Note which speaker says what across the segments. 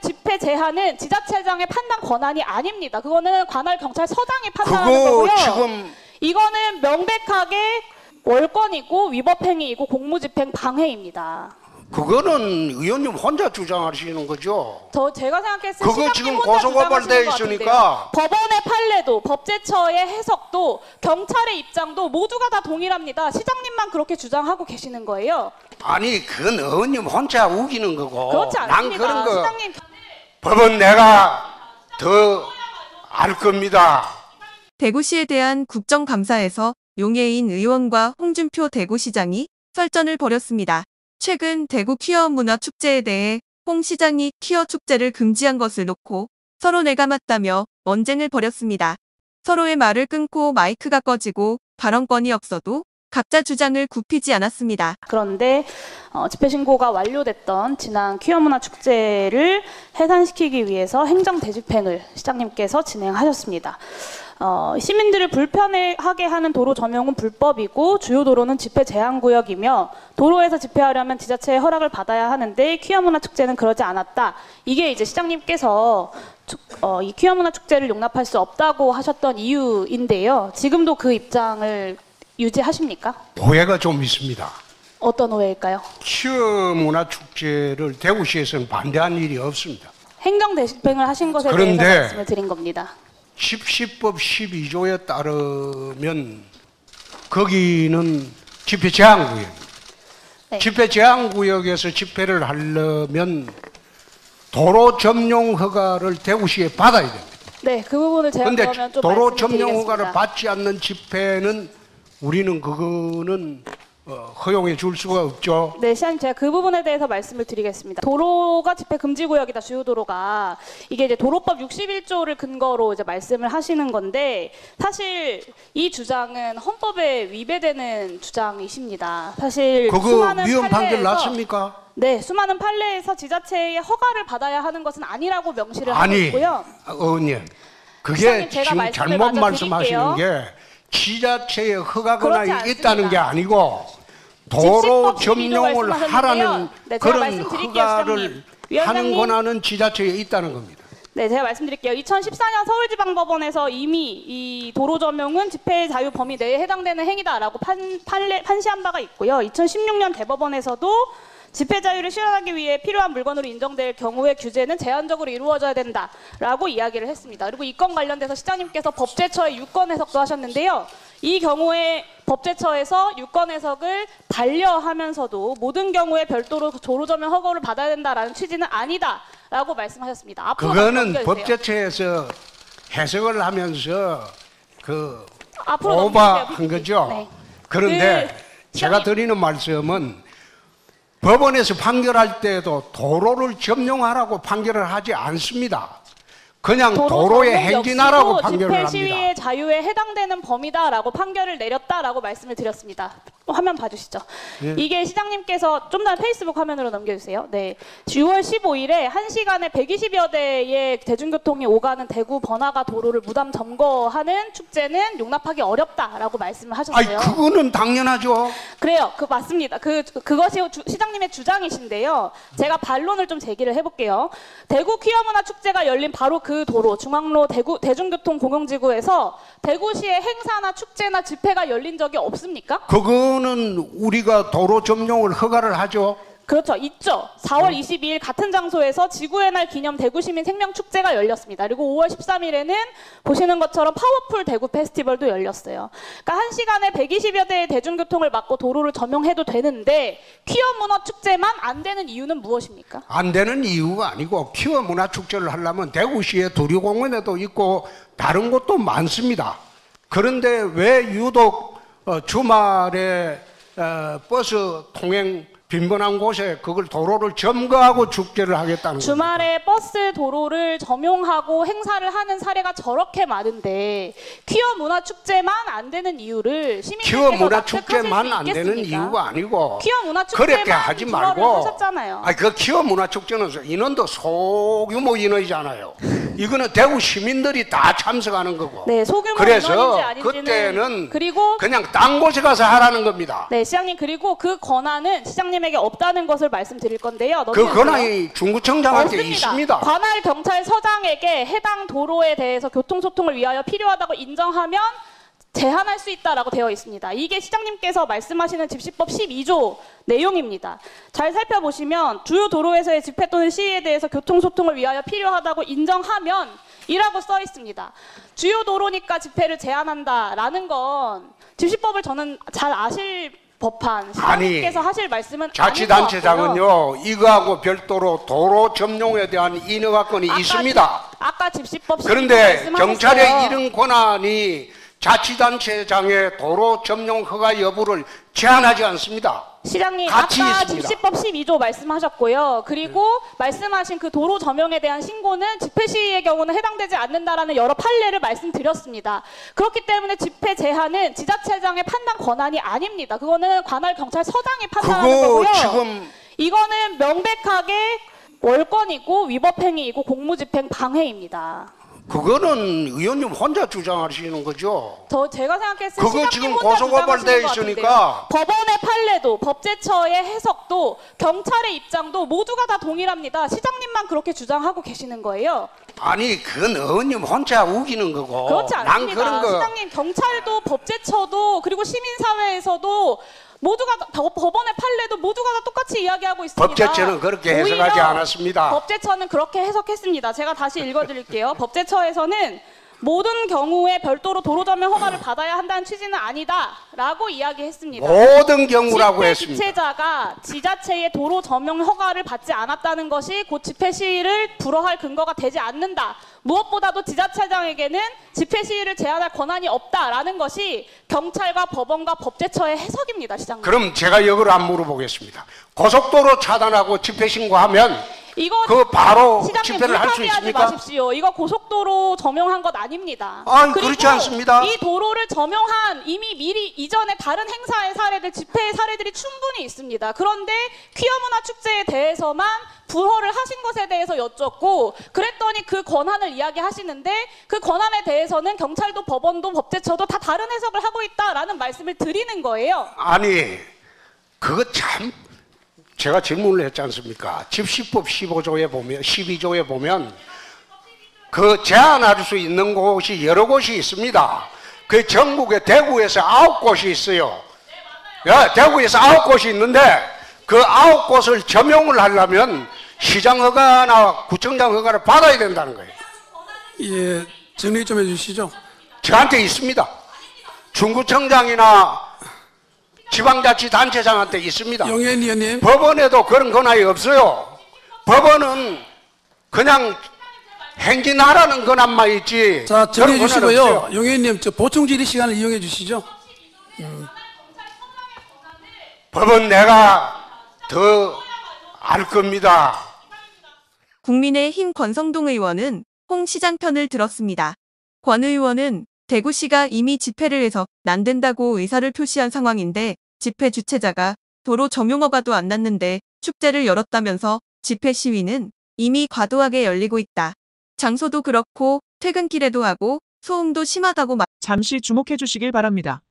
Speaker 1: 집회 제한은 지자체장의 판단 권한이 아닙니다. 그거는 관할 경찰서장이 판단하는 거고요.
Speaker 2: 지금
Speaker 1: 이거는 명백하게 월권이고 위법행위이고 공무집행 방해입니다.
Speaker 2: 그거는 의원님 혼자 주장하시는 거죠?
Speaker 1: 제가 생각했을 때
Speaker 2: 그거 지금 고소고발돼 있으니까
Speaker 1: 법원의 판례도 법제처의 해석도 경찰의 입장도 모두가 다 동일합니다. 시장님만 그렇게 주장하고 계시는 거예요.
Speaker 2: 아니 그건 의원님 혼자 우기는 거고
Speaker 1: 그렇지 않습니다.
Speaker 2: 난 그런 거
Speaker 1: 시장님
Speaker 2: 법은 내가 더 알 겁니다.
Speaker 3: 대구시에 대한 국정감사에서 용해인 의원과 홍준표 대구시장이 설전을 벌였습니다. 최근 대구 퀴어 문화축제에 대해 홍 시장이 퀴어 축제를 금지한 것을 놓고 서로 내가 맞다며 언쟁을 벌였습니다. 서로의 말을 끊고 마이크가 꺼지고 발언권이 없어도 각자 주장을 굽히지 않았습니다.
Speaker 1: 그런데 집회 신고가 완료됐던 지난 퀴어 문화 축제를 해산시키기 위해서 행정 대집행을 시장님께서 진행하셨습니다. 시민들을 불편하게 하는 도로 점용은 불법이고 주요 도로는 집회 제한 구역이며 도로에서 집회하려면 지자체의 허락을 받아야 하는데 퀴어 문화 축제는 그러지 않았다. 이게 이제 시장님께서 이 퀴어 문화 축제를 용납할 수 없다고 하셨던 이유인데요. 지금도 그 입장을 유지하십니까?
Speaker 2: 오해가 좀 있습니다.
Speaker 1: 어떤 오해일까요?
Speaker 2: 퀴어 문화축제를 대구시에서는 반대한 일이 없습니다.
Speaker 1: 행정 대집행을 하신 것에
Speaker 2: 그런데
Speaker 1: 대해서 말씀을 드린 겁니다.
Speaker 2: 집시법 12조에 따르면 거기는 집회 제한 구역입니다.
Speaker 1: 네.
Speaker 2: 집회 제한 구역에서 집회를 하려면 도로 점용 허가를 대구시에 받아야 됩니다.
Speaker 1: 네, 그 부분을 제가
Speaker 2: 그런데
Speaker 1: 그러면 좀
Speaker 2: 도로
Speaker 1: 말씀을
Speaker 2: 점용
Speaker 1: 드리겠습니다.
Speaker 2: 허가를 받지 않는 집회는 우리는 그거는 허용해 줄 수가 없죠.
Speaker 1: 네, 시장님 제가 그 부분에 대해서 말씀을 드리겠습니다. 도로가 집회 금지 구역이다, 주요 도로가. 이게 이제 도로법 61조를 근거로 이제 말씀을 하시는 건데 사실 이 주장은 헌법에 위배되는 주장이십니다. 사실
Speaker 2: 그거
Speaker 1: 수많은
Speaker 2: 위헌 판결
Speaker 1: 판례에서-
Speaker 2: 났습니까?
Speaker 1: 네, 수많은 판례에서 지자체의 허가를 받아야 하는 것은 아니라고 명시를 하고
Speaker 2: 아니,
Speaker 1: 있고요.
Speaker 2: 의원님, 그게
Speaker 1: 시장님, 제가
Speaker 2: 지금
Speaker 1: 말씀을
Speaker 2: 잘못
Speaker 1: 마저
Speaker 2: 말씀하시는
Speaker 1: 드릴게요.
Speaker 2: 게 지자체의 허가권이
Speaker 1: 그렇지 않습니다.
Speaker 2: 있다는 게 아니고 도로 점용을 하라는
Speaker 1: 네, 제가
Speaker 2: 그런
Speaker 1: 말씀드릴게요,
Speaker 2: 허가를
Speaker 1: 시장님.
Speaker 2: 하는
Speaker 1: 위원장님.
Speaker 2: 권한은 지자체에 있다는 겁니다.
Speaker 1: 네, 제가 말씀드릴게요. 2014년 서울지방법원에서 이미 이 도로 점용은 집회 자유 범위 내에 해당되는 행위다라고 판시한 바가 있고요. 2016년 대법원에서도 집회 자유를 실현하기 위해 필요한 물건으로 인정될 경우의 규제는 제한적으로 이루어져야 된다라고 이야기를 했습니다. 그리고 이 건 관련돼서 시장님께서 법제처의 유권 해석도 하셨는데요. 이 경우에 법제처에서 유권 해석을 반려하면서도 모든 경우에 별도로 도로 점용 허가를 받아야 된다라는 취지는 아니다라고 말씀하셨습니다. 앞으로
Speaker 2: 그거는
Speaker 1: 넘겨주세요.
Speaker 2: 법제처에서 해석을 하면서 그
Speaker 1: 앞으로
Speaker 2: 오버한
Speaker 1: 넘겨주세요.
Speaker 2: 거죠.
Speaker 1: 네.
Speaker 2: 그런데
Speaker 1: 그
Speaker 2: 제가
Speaker 1: 시장님.
Speaker 2: 드리는 말씀은 법원에서 판결할 때도 도로를 점용하라고 판결을 하지 않습니다. 그냥 도로에
Speaker 1: 점용
Speaker 2: 행진하라고
Speaker 1: 역시도
Speaker 2: 판결을
Speaker 1: 집회 시위의
Speaker 2: 합니다.
Speaker 1: 자유에 해당되는 범위다라고 판결을 내렸다라고 말씀을 드렸습니다. 화면 봐주시죠.
Speaker 2: 네.
Speaker 1: 이게 시장님께서 좀 더 페이스북 화면으로 넘겨주세요. 네, 6월 15일에 1시간에 120여 대의 대중교통이 오가는 대구 번화가 도로를 무단 점거하는 축제는 용납하기 어렵다라고 말씀을 하셨어요.
Speaker 2: 아니 그거는 당연하죠.
Speaker 1: 그래요. 맞습니다. 그것이 시장님의 주장이신데요. 제가 반론을 좀 제기를 해볼게요. 대구 퀴어 문화 축제가 열린 바로 그 도로, 중앙로 대구 대중교통 공영지구에서 대구시의 행사나 축제나 집회가 열린 적이 없습니까?
Speaker 2: 그거는 우리가 도로 점용을 허가를 하죠.
Speaker 1: 그렇죠. 있죠. 4월 22일 같은 장소에서 지구의 날 기념 대구시민 생명축제가 열렸습니다. 그리고 5월 13일에는 보시는 것처럼 파워풀 대구 페스티벌도 열렸어요. 그러니까 1시간에 120여 대의 대중교통을 막고 도로를 점용해도 되는데 퀴어 문화 축제만 안 되는 이유는 무엇입니까?
Speaker 2: 안 되는 이유가 아니고 퀴어 문화축제를 하려면 대구시에 도리공원에도 있고 다른 곳도 많습니다. 그런데 왜 유독 주말에 버스 통행 빈번한 곳에 그걸 도로를 점거하고 축제를 하겠다는 겁니다.
Speaker 1: 주말에 버스 도로를 점용하고 행사를 하는 사례가 저렇게 많은데 퀴어 문화 축제만 안 되는 이유를 시민들께서
Speaker 2: 퀴어 문화
Speaker 1: 납득하실
Speaker 2: 축제만
Speaker 1: 수
Speaker 2: 안 되는
Speaker 1: 있겠습니까?
Speaker 2: 이유가 아니고
Speaker 1: 퀴어 문화 축제만
Speaker 2: 그렇게 하지
Speaker 1: 주말을
Speaker 2: 말고
Speaker 1: 하셨잖아요.
Speaker 2: 그 퀴어 문화 축제는 인원도 소규모 인원이잖아요. 이거는 대구 시민들이 다 참석하는 거고.
Speaker 1: 네, 소규모
Speaker 2: 그래서
Speaker 1: 인원인지 아닌지는
Speaker 2: 그때는
Speaker 1: 그리고
Speaker 2: 그냥 딴 곳에 가서 하라는 겁니다.
Speaker 1: 네, 시장님 그리고 그 권한은 시장님에게 없다는 것을 말씀드릴 건데요.
Speaker 2: 그 권한이 중구청장한테 있습니다.
Speaker 1: 관할 경찰서장에게 해당 도로에 대해서 교통소통을 위하여 필요하다고 인정하면 제한할 수 있다라고 되어 있습니다. 이게 시장님께서 말씀하시는 집시법 12조 내용입니다. 잘 살펴보시면 주요 도로에서의 집회 또는 시위에 대해서 교통소통을 위하여 필요하다고 인정하면 이라고 써 있습니다. 주요 도로니까 집회를 제한한다라는 건 집시법을 저는 잘 아실 법한 시장님께서 하실 말씀은
Speaker 2: 자치단체장은요 이거하고 별도로 도로 점용에 대한 인허가권이 있습니다.
Speaker 1: 아까 집시법
Speaker 2: 그런데 경찰의 이런 권한이 자치단체장의 도로 점용 허가 여부를 제한하지 않습니다.
Speaker 1: 시장님
Speaker 2: 같이
Speaker 1: 아까
Speaker 2: 있습니다.
Speaker 1: 집시법 12조 말씀하셨고요. 그리고 말씀하신 그 도로 점용에 대한 신고는 집회 시위의 경우는 해당되지 않는다라는 여러 판례를 말씀드렸습니다. 그렇기 때문에 집회 제한은 지자체장의 판단 권한이 아닙니다. 그거는 관할 경찰서장이 판단하는 거고요.
Speaker 2: 지금
Speaker 1: 이거는 명백하게 월권이고 위법행위이고 공무집행 방해입니다.
Speaker 2: 그거는 의원님 혼자 주장하시는 거죠?
Speaker 1: 제가 생각했을 때
Speaker 2: 그거 지금 고소고발돼 있으니까
Speaker 1: 법원의 판례도 법제처의 해석도 경찰의 입장도 모두가 다 동일합니다. 시장님만 그렇게 주장하고 계시는 거예요.
Speaker 2: 아니 그건 의원님 혼자 우기는 거고
Speaker 1: 그렇지 않습니다.
Speaker 2: 난 그런 거
Speaker 1: 시장님 경찰도 법제처도 그리고 시민사회에서도 모두가 법원의 판례도 모두가 다 똑같이 이야기하고 있습니다.
Speaker 2: 법제처는 그렇게 해석하지 않았습니다.
Speaker 1: 법제처는 그렇게 해석했습니다. 제가 다시 읽어드릴게요. 법제처에서는 모든 경우에 별도로 도로 점용 허가를 받아야 한다는 취지는 아니다라고 이야기했습니다.
Speaker 2: 모든 경우라고 했습니다.
Speaker 1: 집회 주최자가 지자체의 도로 점용 허가를 받지 않았다는 것이 곧 집회 시위를 불허할 근거가 되지 않는다. 무엇보다도 지자체장에게는 집회 시위를 제한할 권한이 없다라는 것이 경찰과 법원과 법제처의 해석입니다, 시장님.
Speaker 2: 그럼 제가 이걸 안 물어보겠습니다. 고속도로 차단하고 집회 신고하면
Speaker 1: 이거
Speaker 2: 그 바로
Speaker 1: 시장님,
Speaker 2: 집회를 할 수
Speaker 1: 물타기하지
Speaker 2: 있습니까?
Speaker 1: 마십시오. 이거 고속도로 점용한 것 아닙니다.
Speaker 2: 그렇지 않습니다.
Speaker 1: 이 도로를 점용한 이미 미리 이전에 다른 행사의 사례들, 집회의 사례들이 충분히 있습니다. 그런데 퀴어 문화 축제에 대해서만 불허를 하신 것에 대해서 여쭙고 그랬더니 그 권한을 이야기하시는데 그 권한에 대해서는 경찰도 법원도 법제처도 다 다른 해석을 하고 있다라는 말씀을 드리는 거예요.
Speaker 2: 아니 그거 참 제가 질문을 했지 않습니까? 집시법 15조에 보면 12조에 보면 그 제한할 수 있는 곳이 여러 곳이 있습니다. 그 전국에 대구에서 9곳이 있어요. 대구에서 9곳이 있는데 그 9곳을 점용을 하려면 시장 허가나 구청장 허가를 받아야 된다는 거예요.
Speaker 4: 예, 정리 좀 해주시죠.
Speaker 2: 저한테 있습니다. 중구청장이나 지방자치단체장한테 있습니다.
Speaker 4: 용현 의원님.
Speaker 2: 법원에도 그런 권한이 없어요. 법원은 그냥 행진하라는 권한만 있지.
Speaker 4: 자, 정리해
Speaker 2: 그런 권한
Speaker 4: 주시고요.
Speaker 2: 없어요.
Speaker 4: 용현 의원님, 보충 질의 시간을 이용해 주시죠.
Speaker 2: 법은 내가 더 알 겁니다.
Speaker 3: 국민의힘 권성동 의원은 홍 시장 편을 들었습니다. 권 의원은 대구시가 이미 집회를 해서 안 된다고 의사를 표시한 상황인데 집회 주최자가 도로 점용 허가도 안 났는데 축제를 열었다면서 집회 시위는 이미 과도하게 열리고 있다. 장소도 그렇고 퇴근길에도 하고 소음도 심하다고
Speaker 5: 잠시 주목해 주시길 바랍니다.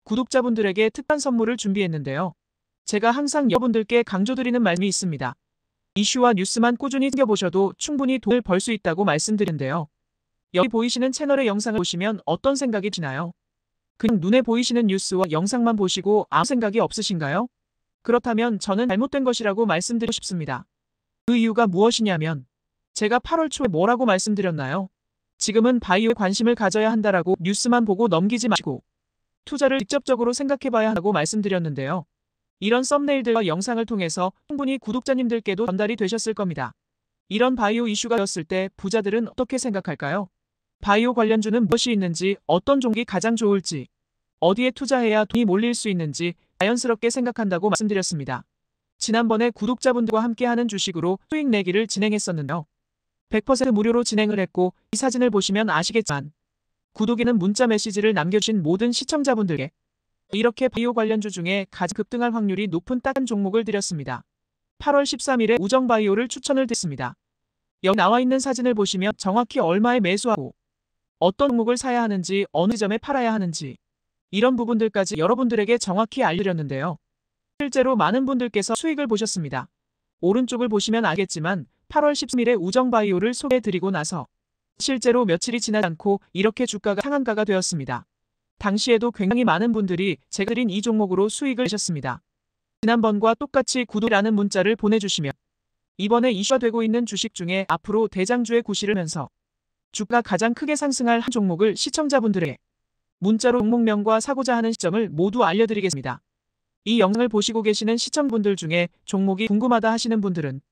Speaker 5: 구독자분들에게 특별 선물을 준비했는데요. 제가 항상 여러분들께 강조드리는 말씀이 있습니다. 이슈와 뉴스만 꾸준히 챙겨보셔도 충분히 돈을 벌 수 있다고 말씀드리는데요. 여기 보이시는 채널의 영상을 보시면 어떤 생각이 드나요? 그냥 눈에 보이시는 뉴스와 영상만 보시고 아무 생각이 없으신가요? 그렇다면 저는 잘못된 것이라고 말씀드리고 싶습니다. 그 이유가 무엇이냐면 제가 8월 초에 뭐라고 말씀드렸나요? 지금은 바이오에 관심을 가져야 한다라고 뉴스만 보고 넘기지 마시고 투자를 직접적으로 생각해봐야 한다고 말씀드렸는데요. 이런 썸네일들과 영상을 통해서 충분히 구독자님들께도 전달이 되셨을 겁니다. 이런 바이오 이슈가 되었을 때 부자들은 어떻게 생각할까요? 바이오 관련주는 무엇이 있는지, 어떤 종목이 가장 좋을지, 어디에 투자해야 돈이 몰릴 수 있는지 자연스럽게 생각한다고 말씀드렸습니다. 지난번에 구독자분들과 함께하는 주식으로 수익 내기를 진행했었는데요. 100% 무료로 진행을 했고 이 사진을 보시면 아시겠지만 구독에는 문자 메시지를 남겨주신 모든 시청자분들께 이렇게 바이오 관련주 중에 가장 급등할 확률이 높은 딱 한 종목을 드렸습니다. 8월 13일에 우정바이오를 추천을 드렸습니다. 여기 나와 있는 사진을 보시면 정확히 얼마에 매수하고 어떤 종목을 사야 하는지 어느 점에 팔아야 하는지 이런 부분들까지 여러분들에게 정확히 알려드렸는데요. 실제로 많은 분들께서 수익을 보셨습니다. 오른쪽을 보시면 알겠지만 8월 13일에 우정바이오를 소개해드리고 나서 실제로 며칠이 지나지 않고 이렇게 주가가 상한가가 되었습니다. 당시에도 굉장히 많은 분들이 제가 드린 이 종목으로 수익을 내셨습니다. 지난번과 똑같이 구독이라는 문자를 보내주시면 이번에 이슈가 되고 있는 주식 중에 앞으로 대장주의 구실을 하면서 주가 가장 크게 상승할 한 종목을 시청자분들에게 문자로 종목명과 사고자 하는 시점을 모두 알려드리겠습니다. 이 영상을 보시고 계시는 시청자분들 중에 종목이 궁금하다 하시는 분들은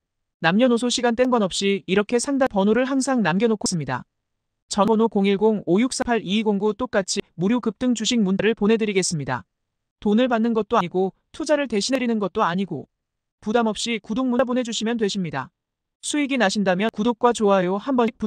Speaker 5: 남녀노소 시간 뗀 건 없이 이렇게 상담 번호를 항상 남겨놓고 있습니다. 전번호 010-5648-2209 똑같이 무료 급등 주식 문자를 보내드리겠습니다. 돈을 받는 것도 아니고 투자를 대신해드리는 것도 아니고 부담 없이 구독 문자 보내주시면 되십니다. 수익이 나신다면 구독과 좋아요 한 번씩